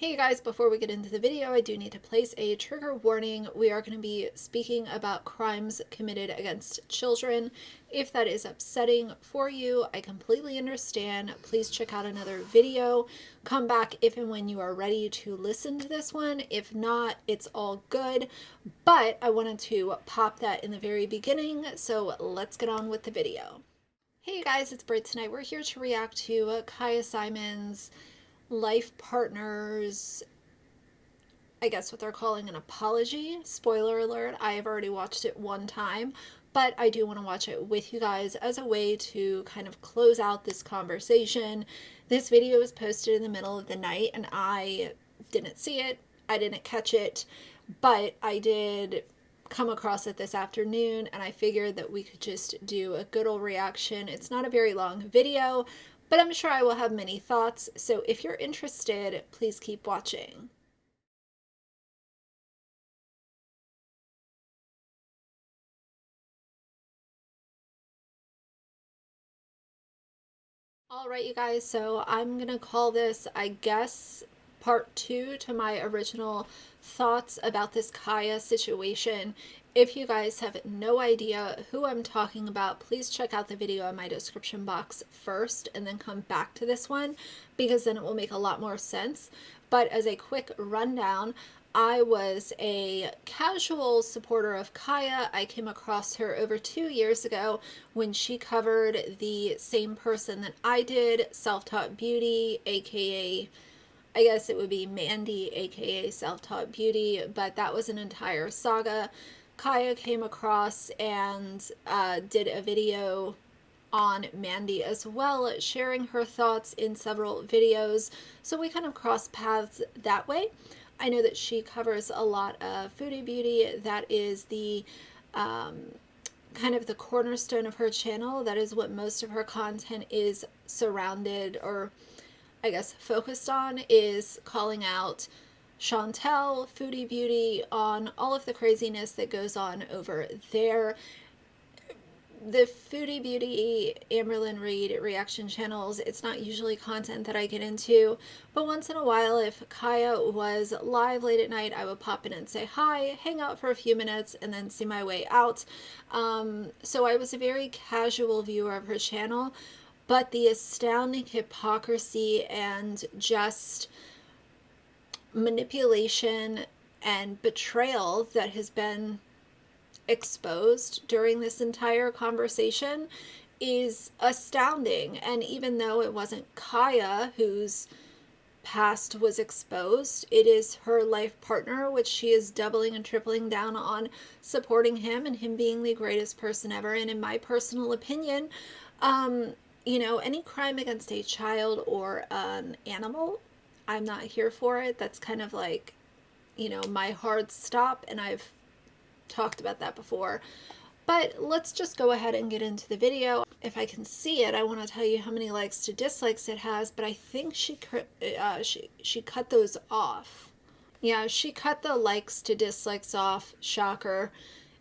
Hey guys, before we get into the video, I do need to place a trigger warning. We are going to be speaking about crimes committed against children. If that is upsetting for you, I completely understand. Please check out another video. Come back if and when you are ready to listen to this one. If not, it's all good. But I wanted to pop that in the very beginning, so let's get on with the video. Hey guys, it's Britt tonight. We're here to react to Kaya Simon's life partner's, I guess what they're calling an apology. Spoiler alert, I have already watched it one time, but I do want to watch it with you guys as a way to kind of close out this conversation. This video was posted in the middle of the night and I didn't see it. I didn't catch it, but I did come across it this afternoon and I figured that we could just do a good old reaction. It's not a very long video, but I'm sure I will have many thoughts. So if you're interested, please keep watching. All right, you guys, so I'm gonna call this, I guess, part two to my original thoughts about this Kaya situation. If you guys have no idea who I'm talking about, please check out the video in my description box first and then come back to this one because then it will make a lot more sense. But as a quick rundown, I was a casual supporter of Kaya. I came across her over 2 years ago when she covered the same person that I did, Self-Taught Beauty, aka I guess it would be Mandy, aka Self-Taught Beauty, but that was an entire saga. Kaya came across and did a video on Mandy as well, sharing her thoughts in several videos. So we kind of crossed paths that way. I know that she covers a lot of foodie beauty. That is the kind of the cornerstone of her channel. That is what most of her content is surrounded, or I guess focused on, is calling out Chantel, foodie beauty, on all of the craziness that goes on over there. The foodie beauty Amberlyn Reed reaction channels, it's not usually content that I get into, but once in a while, if Kaya was live late at night, I would pop in and say hi, hang out for a few minutes, and then see my way out. So I was a very casual viewer of her channel, but the astounding hypocrisy and just manipulation and betrayal that has been exposed during this entire conversation is astounding. And even though it wasn't Kaya whose past was exposed, it is her life partner, which she is doubling and tripling down on, supporting him and him being the greatest person ever. And in my personal opinion, you know, any crime against a child or an animal, I'm not here for it. That's kind of like, you know, my hard stop, and I've talked about that before. But let's just go ahead and get into the video. If I can see it, I want to tell you how many likes to dislikes it has, but I think she cut those off. Yeah, she cut the likes to dislikes off. Shocker.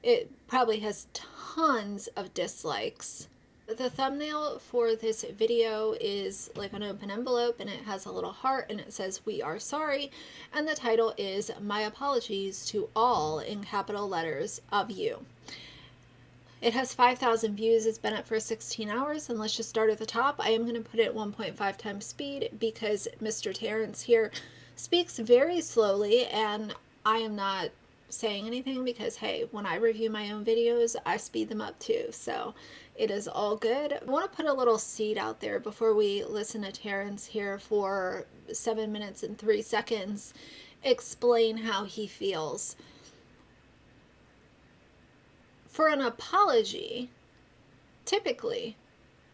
It probably has tons of dislikes. The thumbnail for this video is like an open envelope and it has a little heart and it says "We are sorry," and the title is "My apologies to all," in capital letters, "of you." It has 5,000 views. It's been up for 16 hours, and let's just start at the top. I am going to put it at 1.5 times speed because Mr. Terrence here speaks very slowly, and I am not saying anything because, hey, when I review my own videos, I speed them up too, so it is all good. I want to put a little seed out there before we listen to Terrence here for 7 minutes and 3 seconds explain how he feels. For an apology, typically,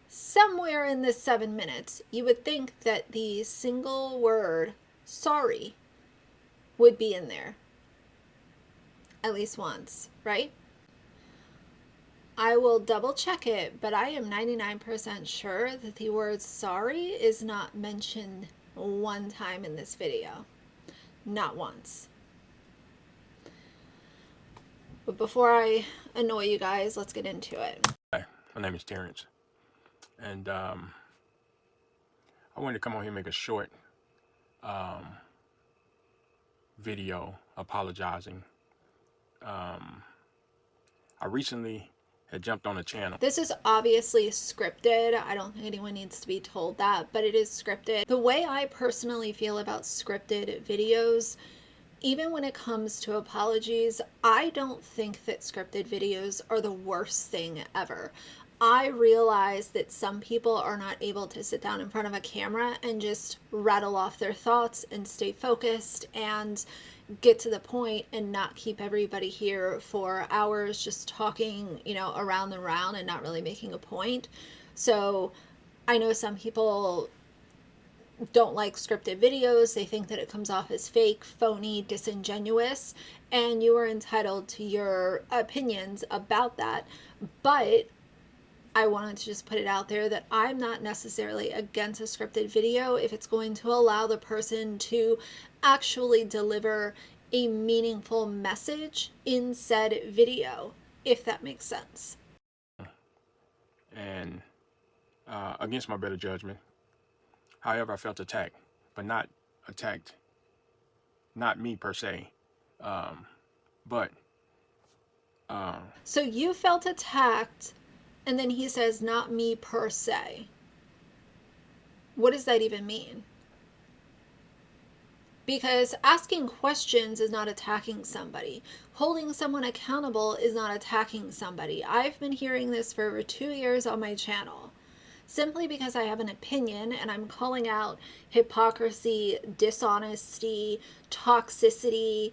somewhere in this 7 minutes, you would think that the single word sorry would be in there. At least once, right? I will double check it, but I am 99% sure that the word sorry is not mentioned one time in this video. Not once. But before I annoy you guys, let's get into it. Hi, my name is Terrence, and I wanted to come on here and make a short video apologizing. I recently had jumped on a channel. This is obviously scripted. I don't think anyone needs to be told that, but it is scripted. The way I personally feel about scripted videos, even when it comes to apologies, I don't think that scripted videos are the worst thing ever. I realize that some people are not able to sit down in front of a camera and just rattle off their thoughts and stay focused and get to the point and not keep everybody here for hours just talking, around and around and not really making a point. So I know some people don't like scripted videos. They think that it comes off as fake, phony, disingenuous, and you are entitled to your opinions about that. But I wanted to just put it out there that I'm not necessarily against a scripted video if it's going to allow the person to actually deliver a meaningful message in said video, if that makes sense. And against my better judgment. However, I felt attacked, but not attacked, not me per se, but. So you felt attacked, and then he says, not me per se. What does that even mean? Because asking questions is not attacking somebody. Holding someone accountable is not attacking somebody. I've been hearing this for over 2 years on my channel. Simply because I have an opinion and I'm calling out hypocrisy, dishonesty, toxicity,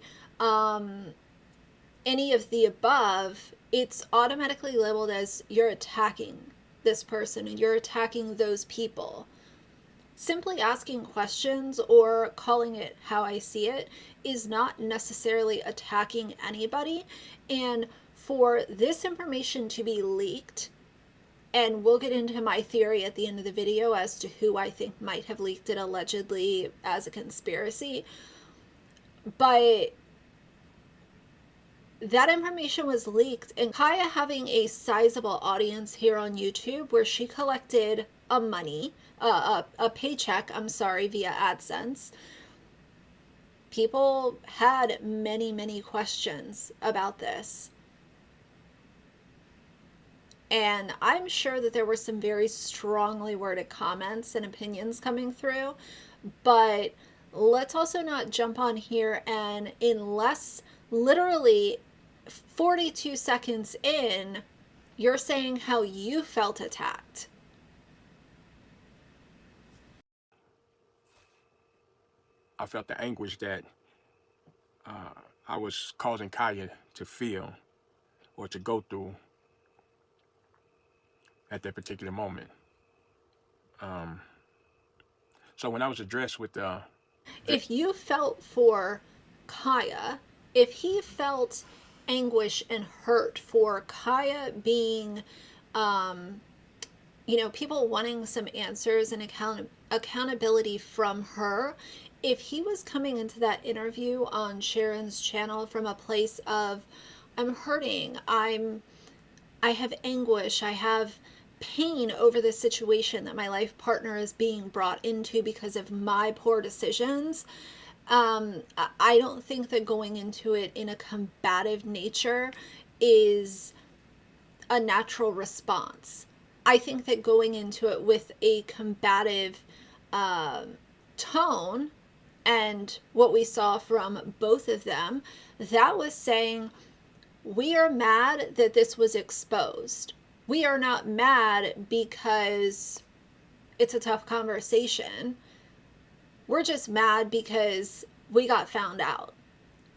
any of the above, it's automatically labeled as you're attacking this person and you're attacking those people. Simply asking questions or calling it how I see it is not necessarily attacking anybody. And for this information to be leaked, and we'll get into my theory at the end of the video as to who I think might have leaked it allegedly as a conspiracy, but that information was leaked, and Kaya having a sizable audience here on YouTube where she collected a paycheck, via AdSense, people had many questions about this. And I'm sure that there were some very strongly worded comments and opinions coming through, but let's also not jump on here and unless literally 42 seconds in, you're saying how you felt attacked. I felt the anguish that I was causing Kaya to feel or to go through at that particular moment. So when I was addressed with if you felt for Kaya, if he felt anguish and hurt for Kaya being, people wanting some answers and accountability from her, if he was coming into that interview on Sharon's channel from a place of, I'm hurting, I have anguish, I have pain over the situation that my life partner is being brought into because of my poor decisions, I don't think that going into it in a combative nature is a natural response. I think that going into it with a combative tone, and what we saw from both of them, that was saying, we are mad that this was exposed. We are not mad because it's a tough conversation. We're just mad because we got found out.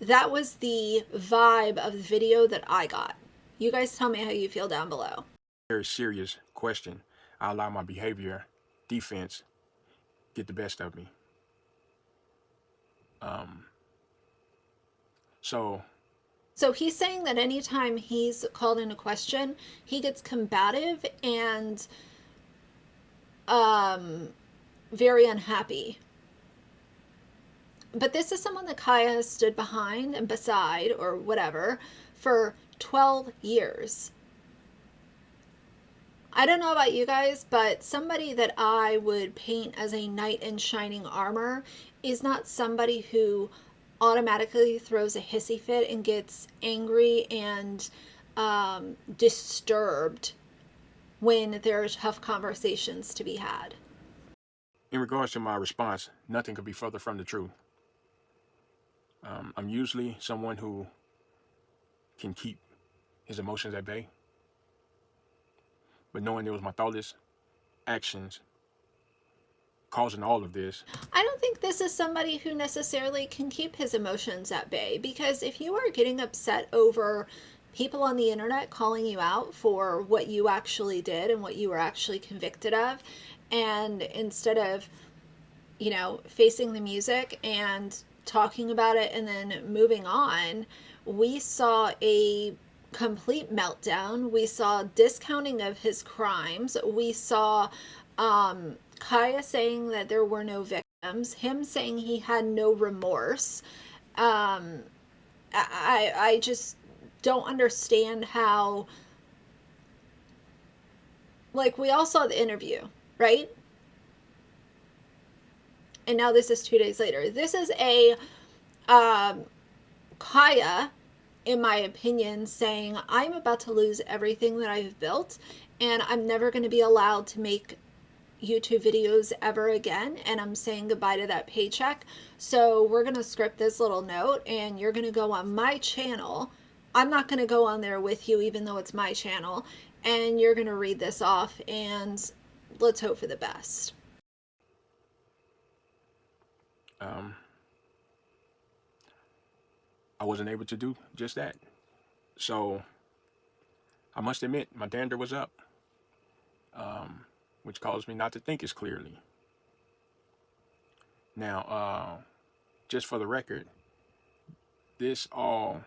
That was the vibe of the video that I got. You guys tell me how you feel down below. very serious question. I allow my behavior, defense, get the best of me. So he's saying that anytime he's called into question, he gets combative and very unhappy. But this is someone that Kaya has stood behind and beside or whatever for 12 years. I don't know about you guys, but somebody that I would paint as a knight in shining armor is not somebody who automatically throws a hissy fit and gets angry and disturbed when there are tough conversations to be had. In regards to my response, nothing could be further from the truth. I'm usually someone who can keep his emotions at bay, but knowing it was my thoughtless actions causing all of this. I don't think this is somebody who necessarily can keep his emotions at bay, because if you are getting upset over people on the internet calling you out for what you actually did and what you were actually convicted of, and instead of, facing the music and talking about it and then moving on, we saw a complete meltdown. We saw discounting of his crimes. We saw Kaya saying that there were no victims, him saying he had no remorse. Um, I just don't understand how, like, we all saw the interview, right? And now this is 2 days later. This is a Kaya, in my opinion, saying, I'm about to lose everything that I've built, and I'm never going to be allowed to make YouTube videos ever again, and I'm saying goodbye to that paycheck. So we're going to script this little note, and you're going to go on my channel. I'm not going to go on there with you, even though it's my channel, and you're going to read this off, and let's hope for the best. I wasn't able to do just that. So I must admit, my dander was up, which caused me not to think as clearly. Now, just for the record, this all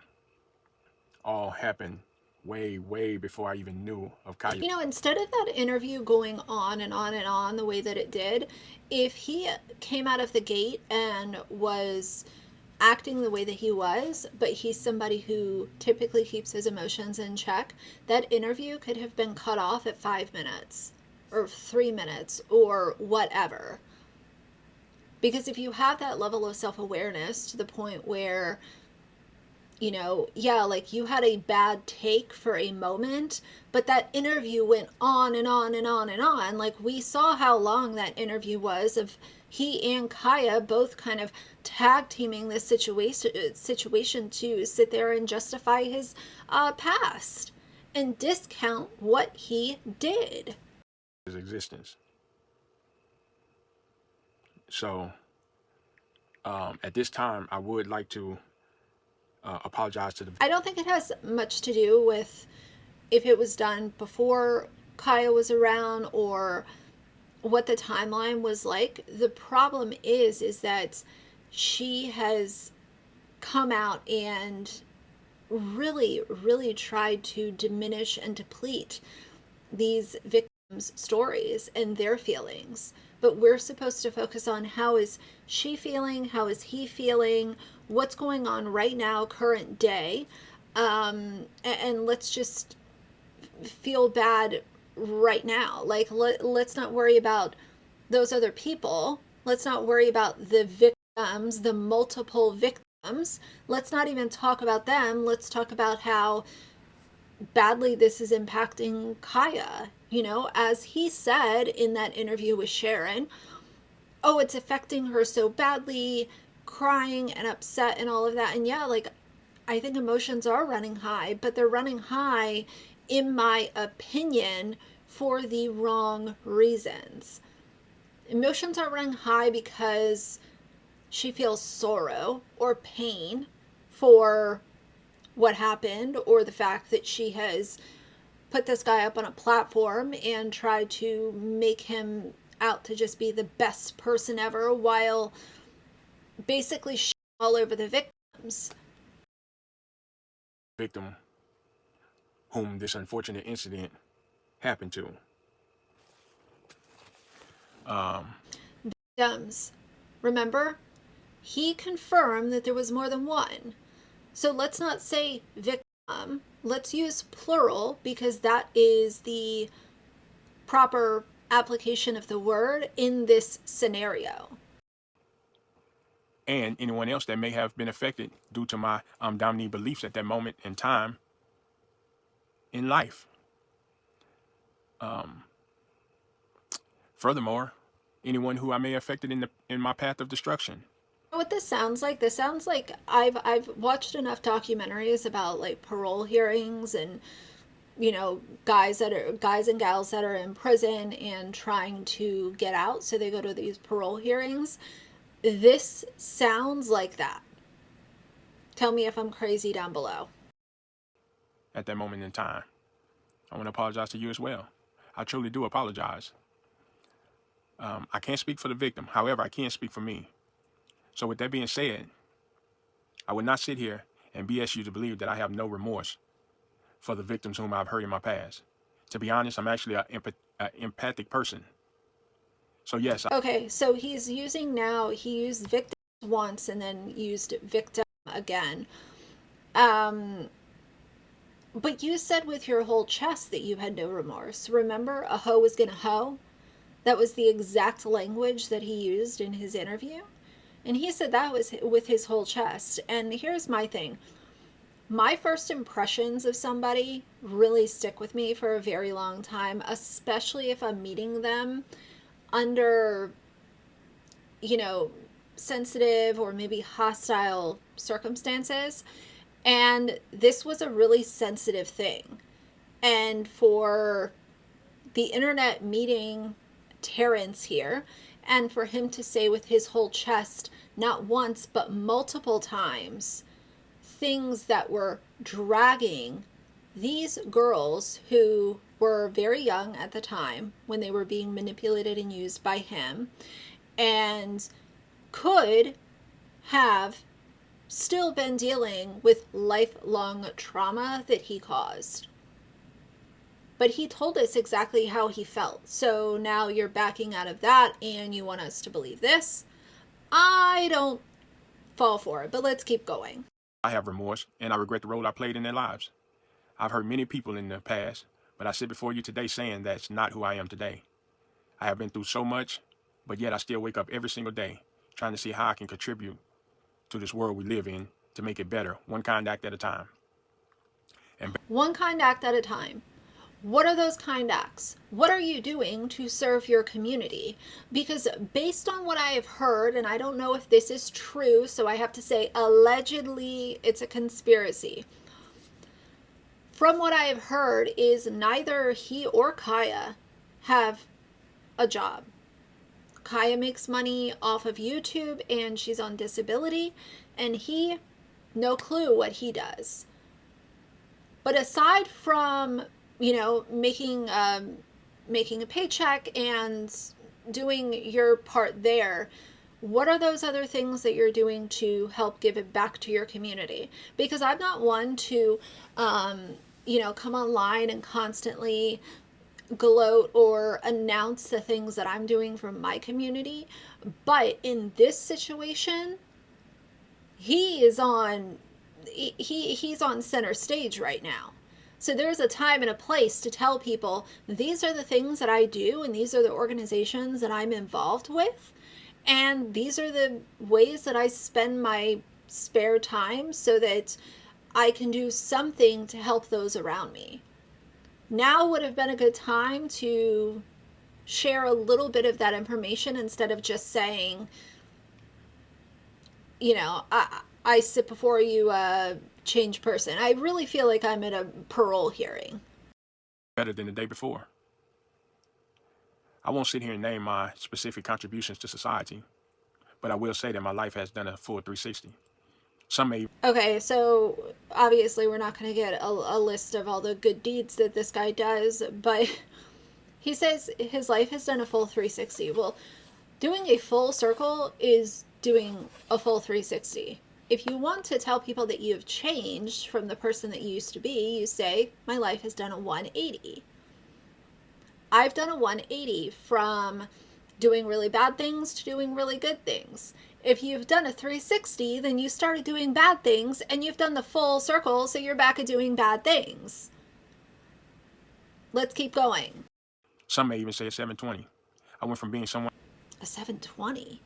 happened way before I even knew of Kaya. Instead of that interview going on and on and on the way that it did, if he came out of the gate and was acting the way that he was, but he's somebody who typically keeps his emotions in check, that interview could have been cut off at 5 minutes or 3 minutes or whatever. Because if you have that level of self-awareness to the point where, like, you had a bad take for a moment, but that interview went on and on and on and on. Like, we saw how long that interview was, of he and Kaya both kind of tag teaming this situation to sit there and justify his past and discount what he did. His existence. So at this time, I would like to apologize to the. I don't think it has much to do with if it was done before Kaya was around or what the timeline was like. The problem is that she has come out and really tried to diminish and deplete these victims' stories and their feelings. But we're supposed to focus on how is she feeling, how is he feeling, what's going on right now, current day, and let's just feel bad right now. Like, let's not worry about those other people. Let's not worry about the victims, the multiple victims. Let's not even talk about them. Let's talk about how badly this is impacting Kaya. As he said in that interview with Sharon, oh, it's affecting her so badly, crying and upset and all of that. And yeah, like, I think emotions are running high, but they're running high, in my opinion, for the wrong reasons. Emotions are running high because she feels sorrow or pain for what happened, or the fact that she has put this guy up on a platform and tried to make him out to just be the best person ever, while basically all over the victims. Victim whom this unfortunate incident happened to. Victims. Remember? He confirmed that there was more than one. So let's not say victim. Let's use plural, because that is the proper application of the word in this scenario. and anyone else that may have been affected due to my dominant beliefs at that moment in time in life. Furthermore, anyone who I may have affected in my path of destruction. What this sounds like? This sounds like I've watched enough documentaries about like parole hearings and guys and gals that are in prison and trying to get out, so they go to these parole hearings. This sounds like that. Tell me if I'm crazy down below. At that moment in time, I want to apologize to you as well. I truly do apologize. I can't speak for the victim. However, I can speak for me. So with that being said, I would not sit here and BS you to believe that I have no remorse for the victims whom I've hurt in my past. To be honest, I'm actually an empathic person. So yes. Okay, so he used victim once and then used victim again. But you said with your whole chest that you had no remorse. Remember, a hoe was gonna hoe? That was the exact language that he used in his interview. And he said that was with his whole chest. And here's my thing. My first impressions of somebody really stick with me for a very long time, especially if I'm meeting them under, sensitive or maybe hostile circumstances. And this was a really sensitive thing. And for the internet meeting Terrence here, and for him to say with his whole chest, not once, but multiple times, things that were dragging these girls who were very young at the time when they were being manipulated and used by him, and could have still been dealing with lifelong trauma that he caused. But he told us exactly how he felt. So now you're backing out of that and you want us to believe this. I don't fall for it, but let's keep going. I have remorse and I regret the role I played in their lives. I've hurt many people in the past, but I sit before you today saying that's not who I am today. I have been through so much, but yet I still wake up every single day trying to see how I can contribute to this world we live in to make it better, one kind act at a time. One kind act at a time. What are those kind acts? What are you doing to serve your community? Because based on what I have heard, and I don't know if this is true, so I have to say allegedly it's a conspiracy. From what I have heard is neither he or Kaya have a job. Kaya makes money off of YouTube and she's on disability, and he, no clue what he does. But aside from, making a paycheck and doing your part there, what are those other things that you're doing to help give it back to your community? Because I'm not one to, come online and constantly gloat or announce the things that I'm doing for my community. But in this situation, he's on center stage right now. So there's a time and a place to tell people these are the things that I do and these are the organizations that I'm involved with. And these are the ways that I spend my spare time so that I can do something to help those around me. Now would have been a good time to share a little bit of that information instead of just saying, I sit before you a changed person. I really feel like I'm at a parole hearing. Better than the day before. I won't sit here and name my specific contributions to society, but I will say that my life has done a full 360. Some may. Okay, so obviously we're not going to get a list of all the good deeds that this guy does, but he says his life has done a full 360. Well, doing a full circle is doing a full 360. If you want to tell people that you've changed from the person that you used to be, you say, my life has done a 180. I've done a 180 from doing really bad things to doing really good things. If you've done a 360, then you started doing bad things and you've done the full circle, so you're back at doing bad things. Let's keep going. Some may even say a 720. I went from being someone. A 720?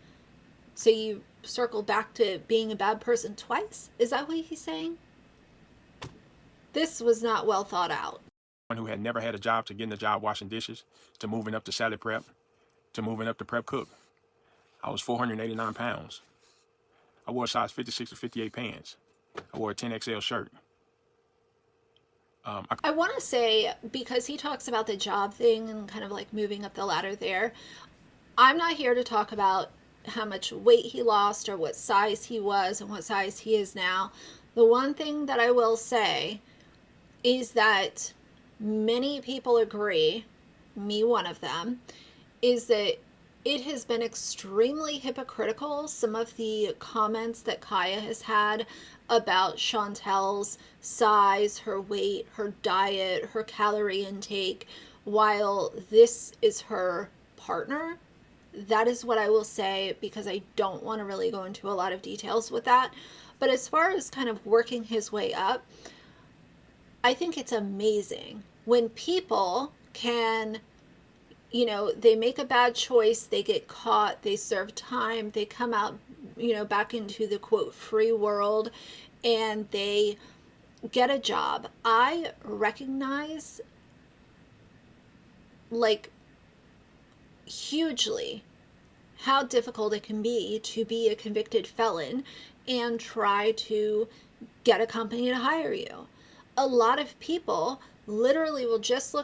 So you circle back to being a bad person twice? Is that what he's saying? This was not well thought out. Who had never had a job to getting a job washing dishes, to moving up to salad prep, to moving up to prep cook. I was 489 pounds. I wore a size 56 to 58 pants. I wore a 10XL shirt. I want to say, because he talks about the job thing and kind of like moving up the ladder there, I'm not here to talk about how much weight he lost or what size he was and what size he is now. The one thing that I will say is that many people agree, me one of them, is that it has been extremely hypocritical, some of the comments that Kaya has had about Chantel's size, her weight, her diet, her calorie intake, while this is her partner. That is what I will say, because I don't want to really go into a lot of details with that. But as far as kind of working his way up, I think it's amazing when people can, they make a bad choice, they get caught, they serve time, they come out, back into the quote free world, and they get a job. I recognize, like, hugely how difficult it can be a convicted felon and try to get a company to hire you. A lot of people literally will just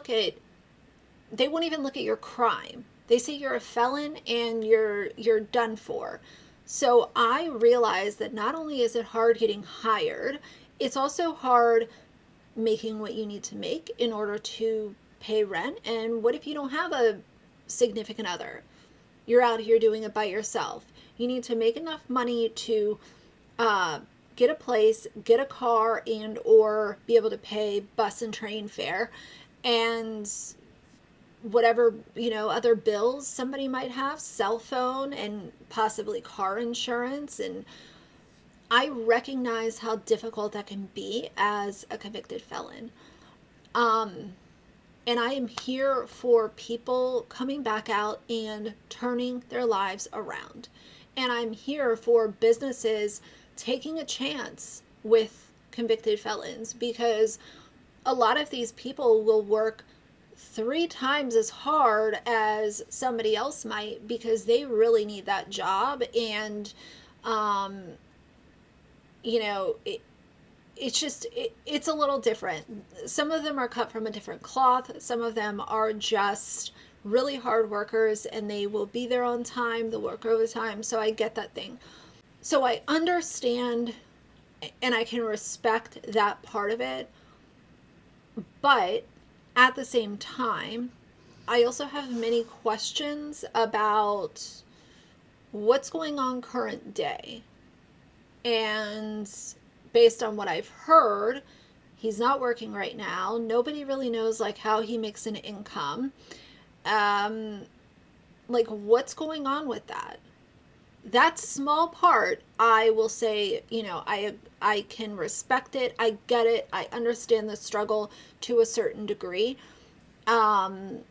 they won't even look at your crime. They say you're a felon and you're done for. So I realize that not only is it hard getting hired, it's also hard making what you need to make in order to pay rent. And what if you don't have a significant other? You're out here doing it by yourself. You need to make enough money to get a place, get a car, and or be able to pay bus and train fare, and whatever, other bills somebody might have, cell phone and possibly car insurance. And I recognize how difficult that can be as a convicted felon. And I am here for people coming back out and turning their lives around. And I'm here for businesses taking a chance with convicted felons, because a lot of these people will work 3 times as hard as somebody else might because they really need that job. And, you know, it, it's a little different. Some of them are cut from a different cloth. Some of them are just really hard workers and they will be there on time, they'll work overtime. So I get that thing. So I understand and I can respect that part of it. But at the same time, I also have many questions about what's going on current day. And based on what I've heard, he's not working right now. Nobody really knows like how he makes an income. Like what's going on with that? That small part, I will say, I can respect it. I get it. I understand the struggle to a certain degree. But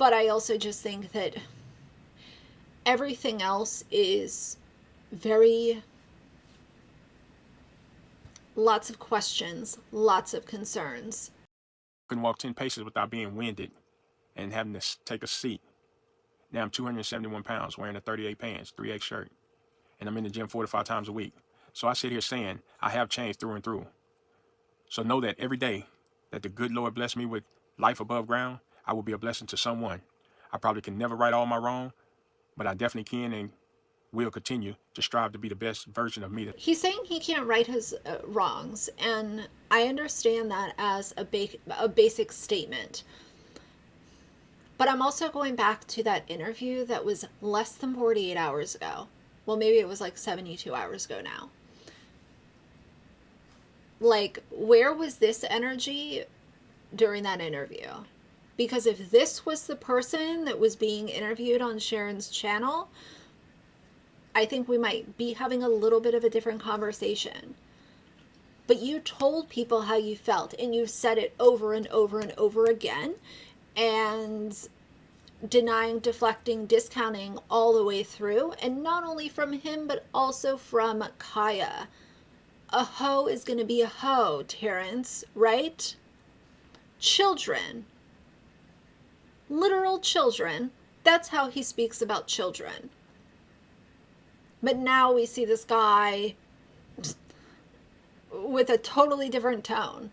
I also just think that everything else is very, lots of questions, lots of concerns. Couldn't walk 10 paces without being winded and having to take a seat. Now I'm 271 pounds, wearing a 38 pants, 3X shirt, and I'm in the gym 4 to 5 times a week. So I sit here saying I have changed through and through. So know that every day that the good Lord bless me with life above ground, I will be a blessing to someone. I probably can never right all my wrong, but I definitely can and will continue to strive to be the best version of me. He's saying he can't right his wrongs, and I understand that as a basic statement. But I'm also going back to that interview that was less than 48 hours ago. Well, maybe it was like 72 hours ago now. Like, where was this energy during that interview? Because if this was the person that was being interviewed on Sharon's channel, I think we might be having a little bit of a different conversation. But you told people how you felt, and you said it over and over and over again. And denying, deflecting, discounting all the way through. And not only from him, but also from Kaya. A hoe is going to be a hoe, Terrence, right? Children. Literal children. That's how he speaks about children. But now we see this guy with a totally different tone.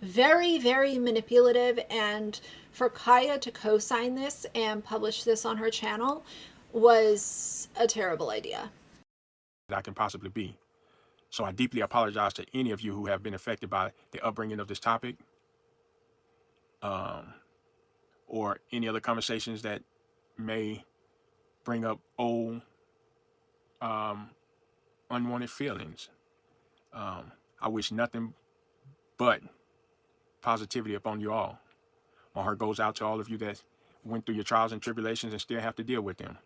Very, very manipulative. And for Kaya to co-sign this and publish this on her channel was a terrible idea. That I can possibly be. So I deeply apologize to any of you who have been affected by the upbringing of this topic, or any other conversations that may bring up old unwanted feelings. I wish nothing but positivity upon you all. My heart goes out to all of you that went through your trials and tribulations and still have to deal with them.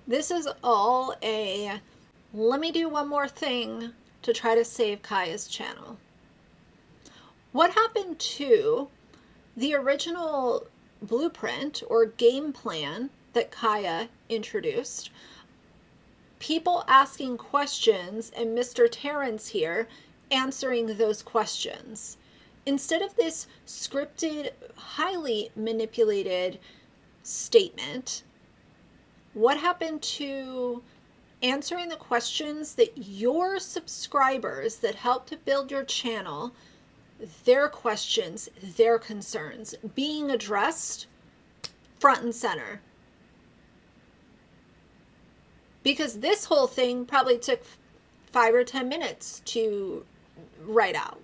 This is all a let me do one more thing to try to save Kaya's channel. What happened to the original blueprint or game plan that Kaya introduced? People asking questions and Mr. Terrence here answering those questions. Instead of this scripted, highly manipulated statement, what happened to answering the questions that your subscribers that help to build your channel, their questions, their concerns being addressed front and center? Because this whole thing probably took 5 or 10 minutes to write out.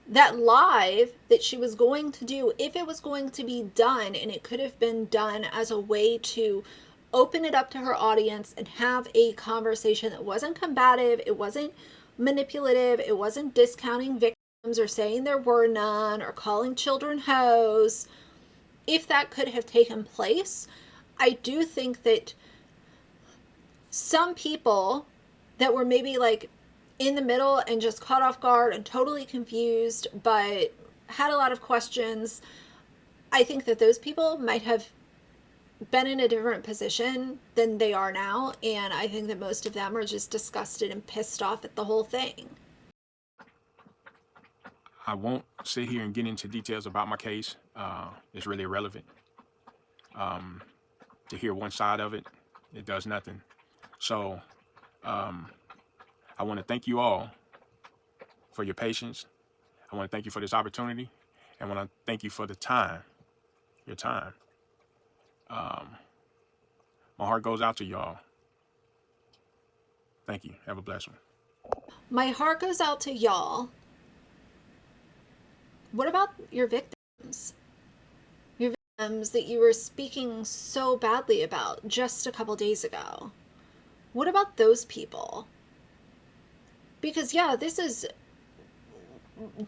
That live that she was going to do, if it was going to be done, and it could have been done as a way to open it up to her audience and have a conversation that wasn't combative, it wasn't manipulative, it wasn't discounting victims or saying there were none or calling children hoes. If that could have taken place, I do think that some people that were maybe like in the middle and just caught off guard and totally confused, but had a lot of questions, I think that those people might have been in a different position than they are now. And I think that most of them are just disgusted and pissed off at the whole thing. I won't sit here and get into details about my case. It's really irrelevant. To hear one side of it, it does nothing. So I want to thank you all for your patience. I want to thank you for this opportunity. I want to thank you for the time, your time. My heart goes out to y'all. Thank you. Have a blessed one. My heart goes out to y'all. What about your victims? Your victims that you were speaking so badly about just a couple days ago. What about those people? Because yeah, this is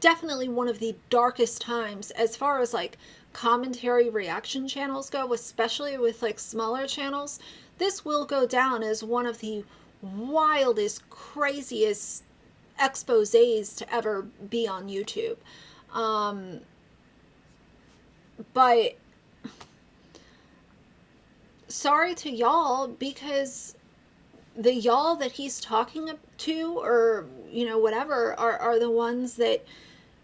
definitely one of the darkest times as far as like commentary reaction channels go, especially with like smaller channels. This will go down as one of the wildest, craziest exposés to ever be on YouTube. But sorry to y'all, because the y'all that he's talking to, or you know, whatever, are the ones that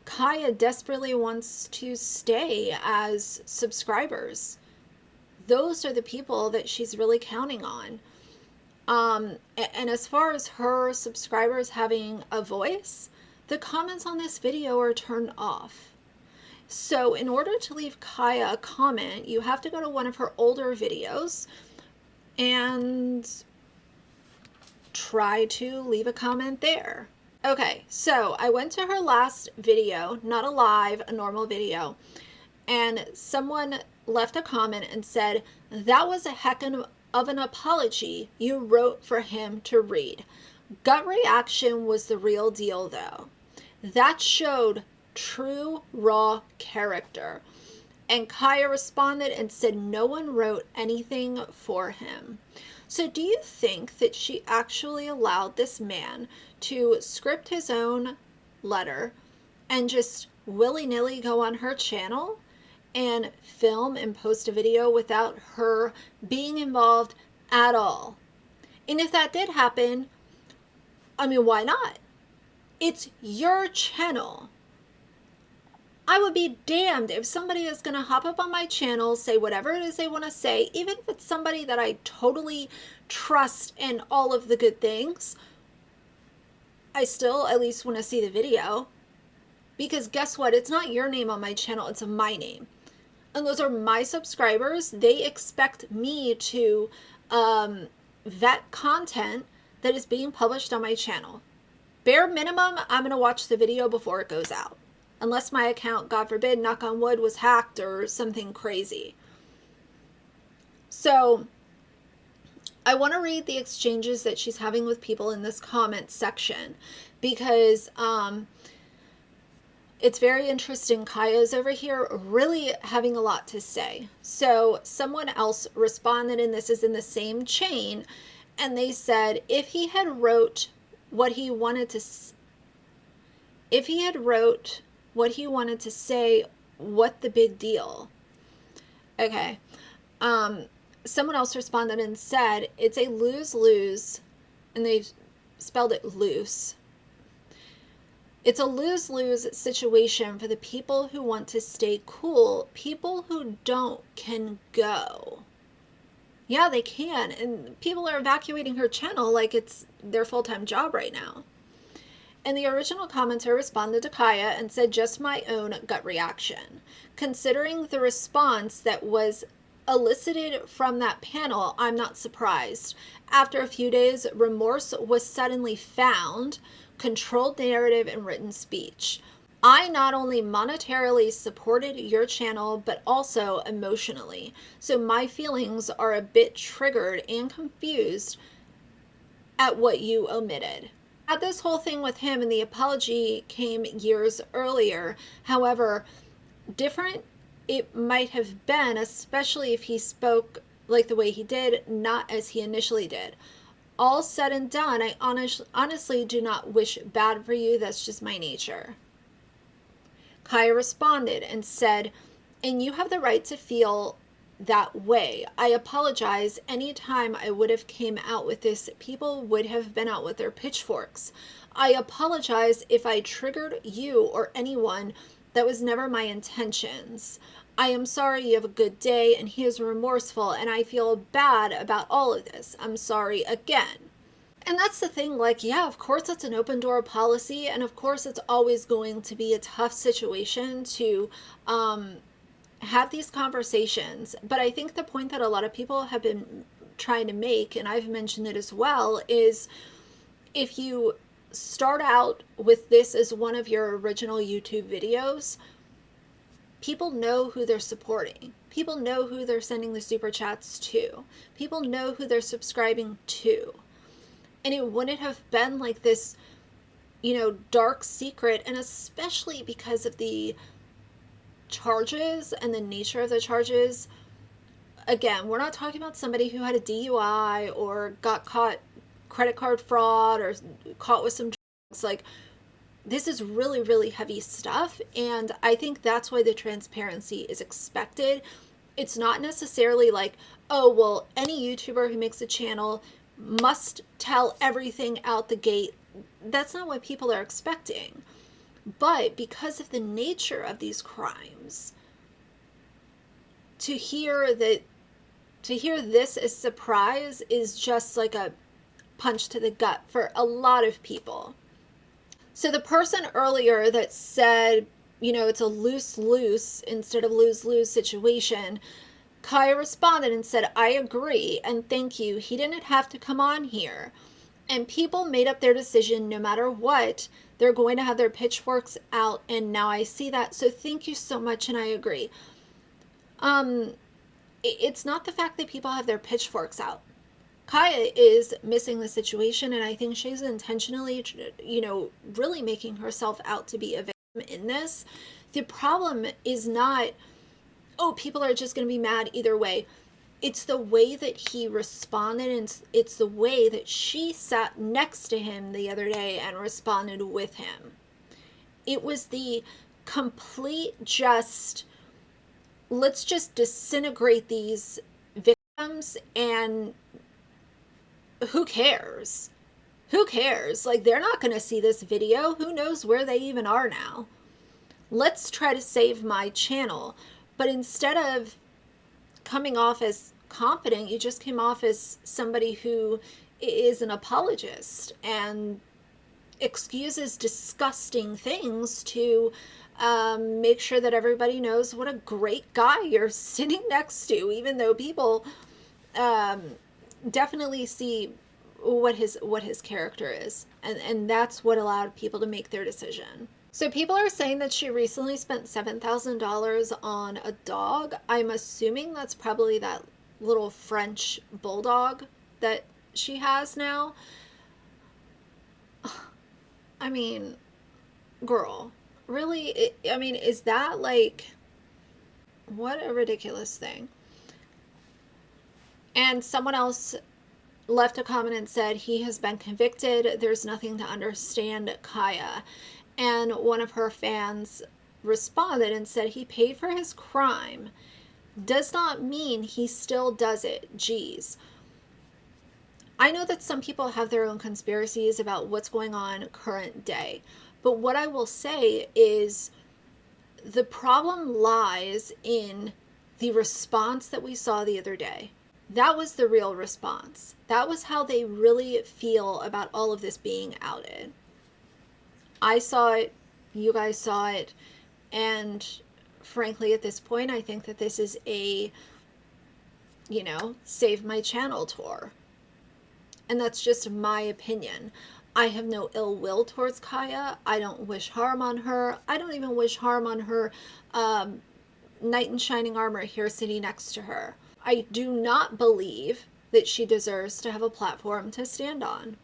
Kaya desperately wants to stay as subscribers. Those are the people that she's really counting on. And as far as her subscribers having a voice, the comments on this video are turned off. So in order to leave Kaya a comment, you have to go to one of her older videos and try to leave a comment there. Okay, so I went to her last video, not a live, a normal video, and someone left a comment and said, "That was a heck of an apology you wrote for him to read. Gut reaction was the real deal though. That showed true raw character." And Kaya responded and said no one wrote anything for him. So do you think that she actually allowed this man to script his own letter and just willy-nilly go on her channel and film and post a video without her being involved at all. And if that did happen, I mean, why not? It's your channel. I would be damned if somebody is going to hop up on my channel, say whatever it is they want to say, even if it's somebody that I totally trust and all of the good things. I still at least want to see the video, because guess what? It's not your name on my channel, it's my name. And those are my subscribers. They expect me to vet content that is being published on my channel. Bare minimum, I'm going to watch the video before it goes out. Unless my account, God forbid, knock on wood, was hacked or something crazy. So I want to read the exchanges that she's having with people in this comment section, because it's very interesting. Kaya's over here really having a lot to say. So someone else responded, and this is in the same chain, and they said if he had wrote what he wanted to say, what the big deal? Okay. Someone else responded and said it's a lose-lose, and they spelled it loose. It's a lose-lose situation for the people who want to stay cool. People who don't can go. Yeah, they can. And people are evacuating her channel like it's their full-time job right now. And the original commenter responded to Kaya and said, just my own gut reaction. Considering the response that was elicited from that panel, I'm not surprised. After a few days, remorse was suddenly found, controlled narrative, and written speech. I not only monetarily supported your channel, but also emotionally. So my feelings are a bit triggered and confused at what you omitted. Had this whole thing with him, and the apology came years earlier. However, different it might have been, especially if he spoke like the way he did, not as he initially did. All said and done, I honestly do not wish bad for you. That's just my nature. Kaya responded and said, and you have the right to feel that way. I apologize. Anytime I would have came out with this, people would have been out with their pitchforks. I apologize if I triggered you or anyone. That was never my intentions. I am sorry. You have a good day. And he is remorseful, and I feel bad about all of this. I'm sorry again. And that's the thing, like, yeah, of course it's an open door policy, and of course it's always going to be a tough situation to have these conversations. But I think the point that a lot of people have been trying to make, and I've mentioned it as well, is if you start out with this as one of your original YouTube videos, people know who they're supporting. People know who they're sending the super chats to. People know who they're subscribing to. And it wouldn't have been like this, dark secret. And especially because of the charges and the nature of the charges. Again, we're not talking about somebody who had a DUI or got caught credit card fraud or caught with some drugs. Like, this is really, really heavy stuff. And I think that's why the transparency is expected. It's not necessarily like, oh, well, any YouTuber who makes a channel must tell everything out the gate. That's not what people are expecting. But because of the nature of these crimes, to hear this as surprise is just like a punch to the gut for a lot of people. So the person earlier that said, it's a lose-lose instead of lose-lose situation, Kaya responded and said, I agree and thank you. He didn't have to come on here. And people made up their decision no matter what. They're going to have their pitchforks out, and now I see that. So thank you so much, and I agree. It's not the fact that people have their pitchforks out. Kaya is missing the situation, and I think she's intentionally, really making herself out to be a victim in this. The problem is not, oh, people are just going to be mad either way. It's the way that he responded, and it's the way that she sat next to him the other day and responded with him. It was the complete just, let's just disintegrate these victims, and who cares? Who cares? Like, they're not going to see this video. Who knows where they even are now? Let's try to save my channel. But instead of coming off as confident, you just came off as somebody who is an apologist and excuses disgusting things to make sure that everybody knows what a great guy you're sitting next to, even though people definitely see what his character is, and that's what allowed people to make their decision. So people are saying that she recently spent $7,000 on a dog. I'm assuming that's probably that little French bulldog that she has now. I mean, girl, really? I mean, is that like, what a ridiculous thing. And someone else left a comment and said he has been convicted. There's nothing to understand Kaya. And one of her fans responded and said he paid for his crime. Does not mean he still does it. Geez. I know that some people have their own conspiracies about what's going on current day. But what I will say is the problem lies in the response that we saw the other day. That was the real response. That was how they really feel about all of this being outed. I saw it, you guys saw it, and frankly, at this point, I think that this is a, save my channel tour. And that's just my opinion. I have no ill will towards Kaya. I don't wish harm on her. I don't even wish harm on her knight in shining armor here sitting next to her. I do not believe that she deserves to have a platform to stand on.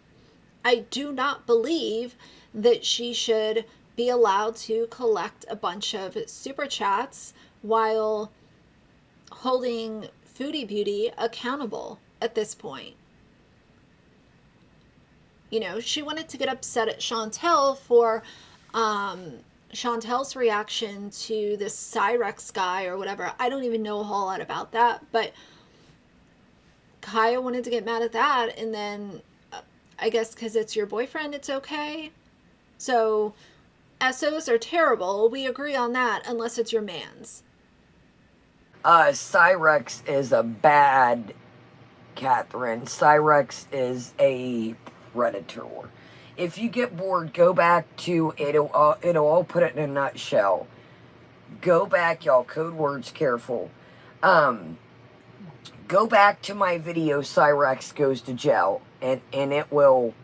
I do not believe that she should be allowed to collect a bunch of super chats while holding Foodie Beauty accountable at this point. She wanted to get upset at Chantel for Chantel's reaction to this Cyrex guy or whatever. I don't even know a whole lot about that, but Kaya wanted to get mad at that, and then I guess because it's your boyfriend, it's okay. So SOs are terrible. We agree on that, unless it's your man's. Cyrex is a bad Catherine. Cyrex is a predator. If you get bored, go back to it'll all put it in a nutshell. Go back, y'all. Code words careful. Go back to my video, Cyrex Goes to Jail, and it'll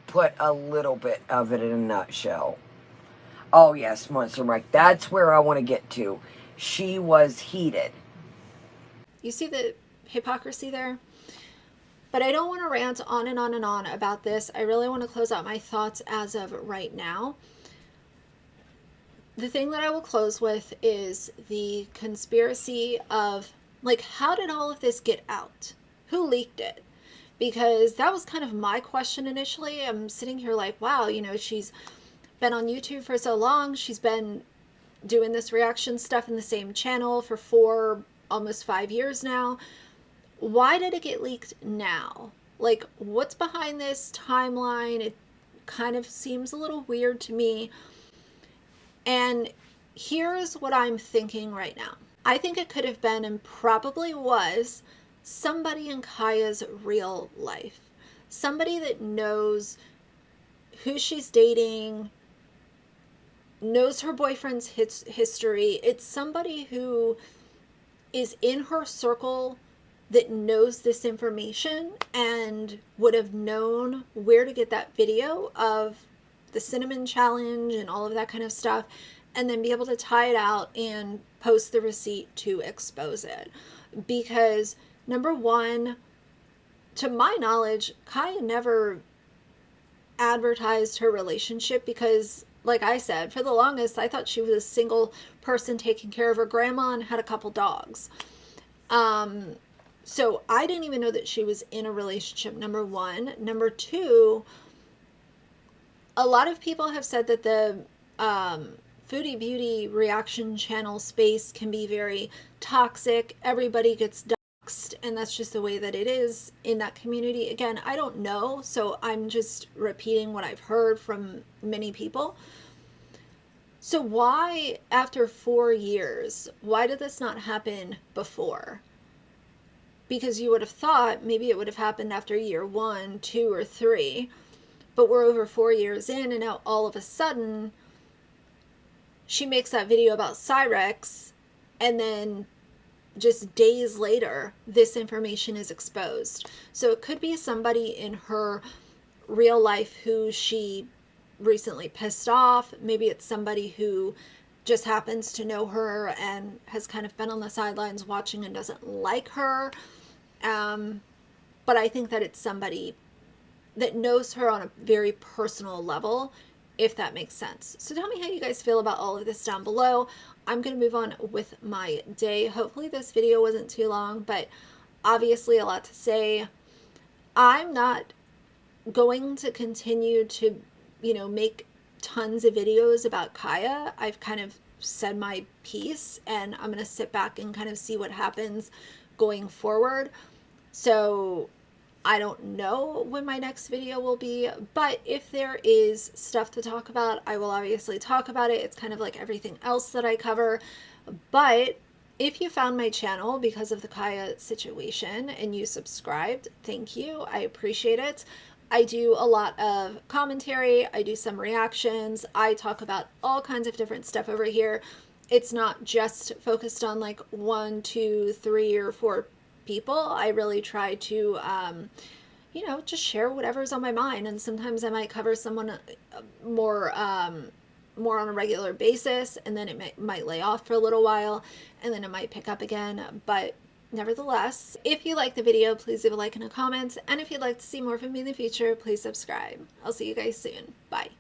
put a little bit of it in a nutshell. Oh yes, Monster Mike. That's where I want to get to. She was heated. You see the hypocrisy there? But I don't want to rant on and on and on about this. I really want to close out my thoughts as of right now. The thing that I will close with is the conspiracy of, like, how did all of this get out? Who leaked it? Because that was kind of my question initially. I'm sitting here like, wow, she's been on YouTube for so long. She's been doing this reaction stuff in the same channel for almost 5 years now. Why did it get leaked now? Like, what's behind this timeline? It kind of seems a little weird to me. And here's what I'm thinking right now. I think it could have been, and probably was, somebody in Kaya's real life. Somebody that knows who she's dating, knows her boyfriend's history. It's somebody who is in her circle that knows this information and would have known where to get that video of the cinnamon challenge and all of that kind of stuff, and then be able to tie it out and post the receipt to expose it. Because number one, to my knowledge, Kaya never advertised her relationship because, like I said, for the longest, I thought she was a single person taking care of her grandma and had a couple dogs. So I didn't even know that she was in a relationship, number one. Number two, a lot of people have said that the foodie beauty reaction channel space can be very toxic. Everybody gets doxxed, and that's just the way that it is in that community. Again, I don't know, so I'm just repeating what I've heard from many people. So, why, after 4 years, why did this not happen before? Because you would have thought maybe it would have happened after year 1, 2, or 3, but we're over 4 years in, and now all of a sudden she makes that video about Cyrex, and then just days later this information is exposed. So it could be somebody in her real life who she recently pissed off. Maybe it's somebody who just happens to know her and has kind of been on the sidelines watching and doesn't like her. But I think that it's somebody that knows her on a very personal level, if that makes sense. So tell me how you guys feel about all of this down below. I'm going to move on with my day. Hopefully this video wasn't too long, but obviously a lot to say. I'm not going to continue to, make tons of videos about Kaya. I've kind of said my piece, and I'm going to sit back and kind of see what happens going forward. So I don't know when my next video will be, but if there is stuff to talk about, I will obviously talk about it. It's kind of like everything else that I cover. But if you found my channel because of the Kaya situation and you subscribed, thank you. I appreciate it. I do a lot of commentary. I do some reactions. I talk about all kinds of different stuff over here. It's not just focused on like 1, 2, 3, or 4 people. I really try to, just share whatever's on my mind. And sometimes I might cover someone more, more on a regular basis, and then it might lay off for a little while, and then it might pick up again. But nevertheless, if you like the video, please leave a like and a comment. And if you'd like to see more from me in the future, please subscribe. I'll see you guys soon. Bye.